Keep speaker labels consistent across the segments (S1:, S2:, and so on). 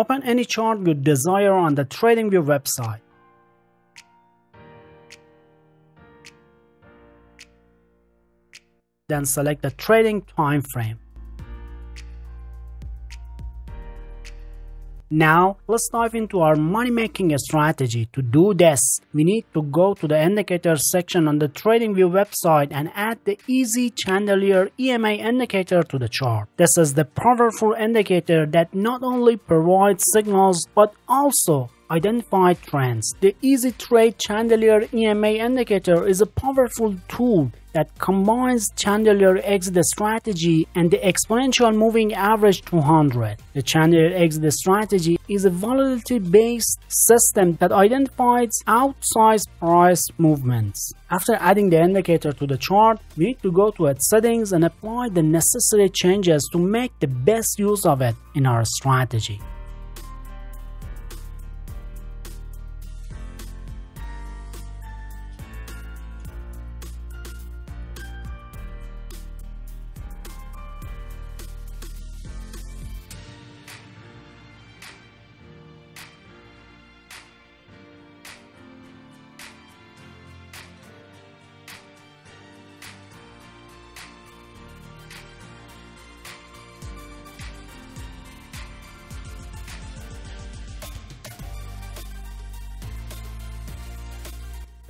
S1: Open any chart you desire on the TradingView website. Then select the trading time frame. Now, let's dive into our money-making strategy. To do this, we need to go to the indicator section on the TradingView website and add the Easy Chandelier EMA indicator to the chart. This is the powerful indicator that not only provides signals but also identify trends. The Easy Trade Chandelier EMA indicator is a powerful tool that combines Chandelier exit strategy and the exponential moving average 200. The Chandelier exit strategy is a volatility-based system that identifies outsized price movements. After adding the indicator to the chart, we need to go to its settings and apply the necessary changes to make the best use of it in our strategy.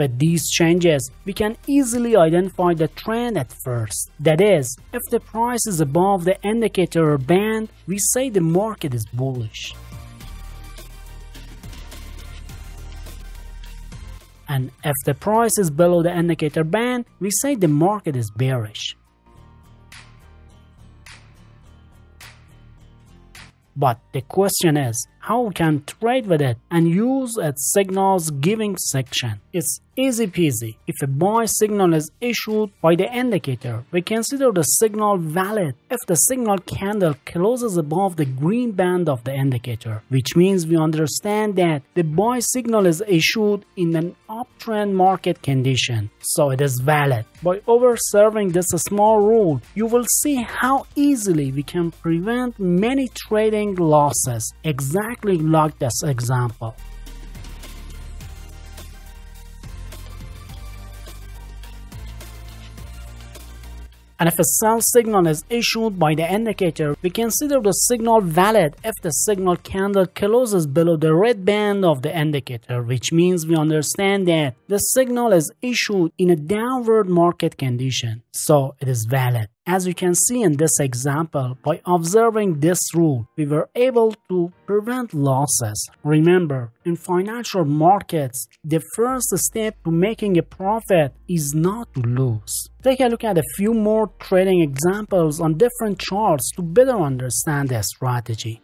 S1: With these changes, we can easily identify the trend at first. That is, if the price is above the indicator band, we say the market is bullish. And if the price is below the indicator band, we say the market is bearish. But the question is, how we can trade with it and use its signals giving section. It's easy peasy. If a buy signal is issued by the indicator, we consider the signal valid if the signal candle closes above the green band of the indicator, which means we understand that the buy signal is issued in an uptrend market condition, so it is valid. By observing this small rule, you will see how easily we can prevent many trading losses, exactly like this example. And if a sell signal is issued by the indicator, we consider the signal valid if the signal candle closes below the red band of the indicator, which means we understand that the signal is issued in a downward market condition, so it is valid. As you can see in this example, by observing this rule, we were able to prevent losses. Remember, in financial markets, the first step to making a profit is not to lose. Take a look at a few more trading examples on different charts to better understand the strategy.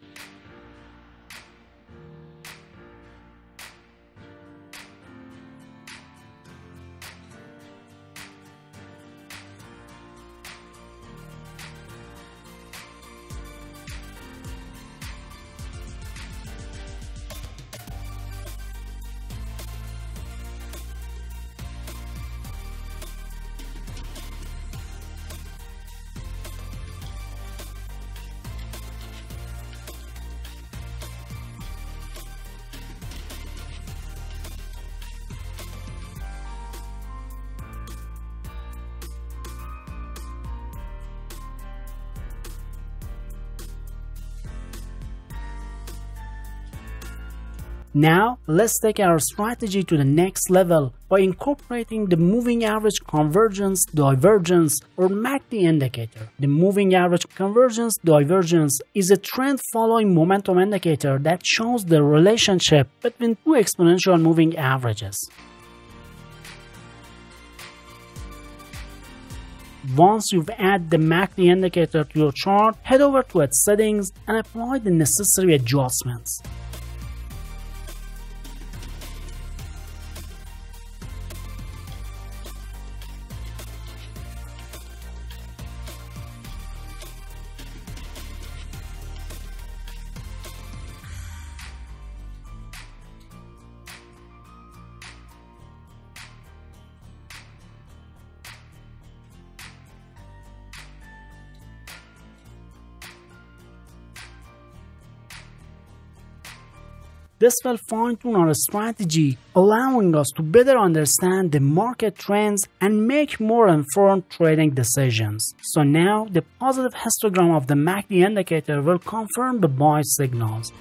S1: Now, let's take our strategy to the next level by incorporating the moving average convergence divergence or MACD indicator. The moving average convergence divergence is a trend following momentum indicator that shows the relationship between two exponential moving averages. Once you've added the MACD indicator to your chart, head over to its settings and apply the necessary adjustments. This will fine-tune our strategy, allowing us to better understand the market trends and make more informed trading decisions. So now, the positive histogram of the MACD indicator will confirm the buy signals,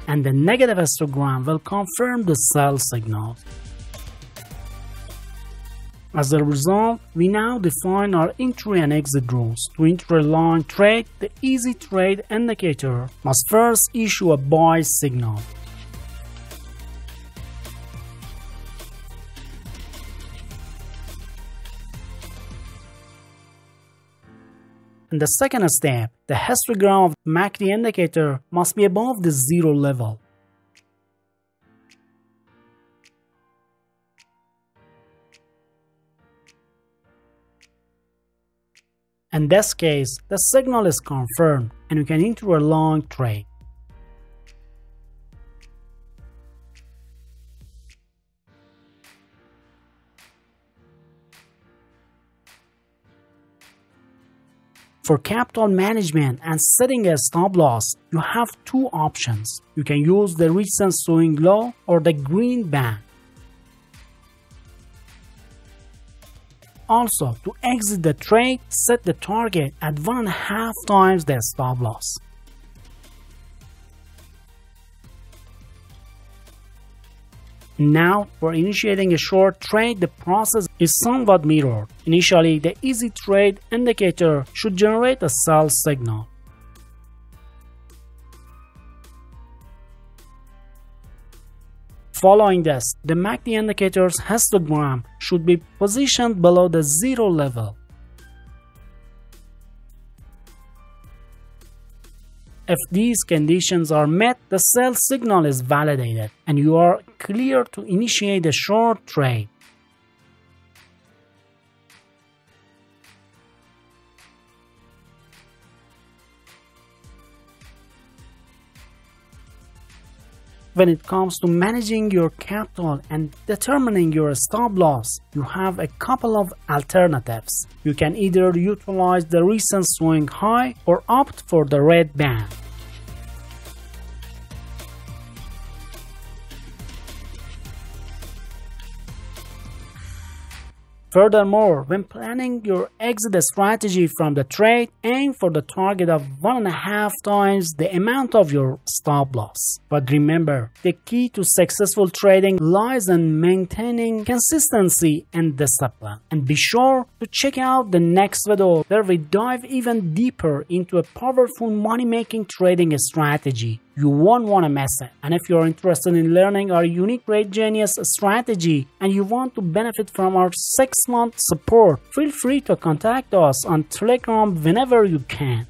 S1: and the negative histogram will confirm the sell signals. As a result, we now define our entry and exit rules. To enter a long trade, the easy trade indicator must first issue a buy signal. In the second step, the histogram of the MACD indicator must be above the 0 level. In this case, the signal is confirmed and you can enter a long trade. For capital management and setting a stop loss, you have two options. You can use the recent swing low or the green band. Also, to exit the trade, set the target at 1.5 times the stop loss. Now, for initiating a short trade, the process is somewhat mirrored. Initially, the easy trade indicator should generate a sell signal. Following this, the MACD indicator's histogram should be positioned below the 0 level. If these conditions are met, the sell signal is validated and you are clear to initiate a short trade. When it comes to managing your capital and determining your stop loss, you have a couple of alternatives. You can either utilize the recent swing high or opt for the red band. Furthermore, when planning your exit strategy from the trade, aim for the target of 1.5 times the amount of your stop loss. But remember, the key to successful trading lies in maintaining consistency and discipline. And be sure to check out the next video where we dive even deeper into a powerful money-making trading strategy. You won't want to miss it. And if you're interested in learning our unique TradeGenius strategy and you want to benefit from our 6-month support, feel free to contact us on Telegram whenever you can.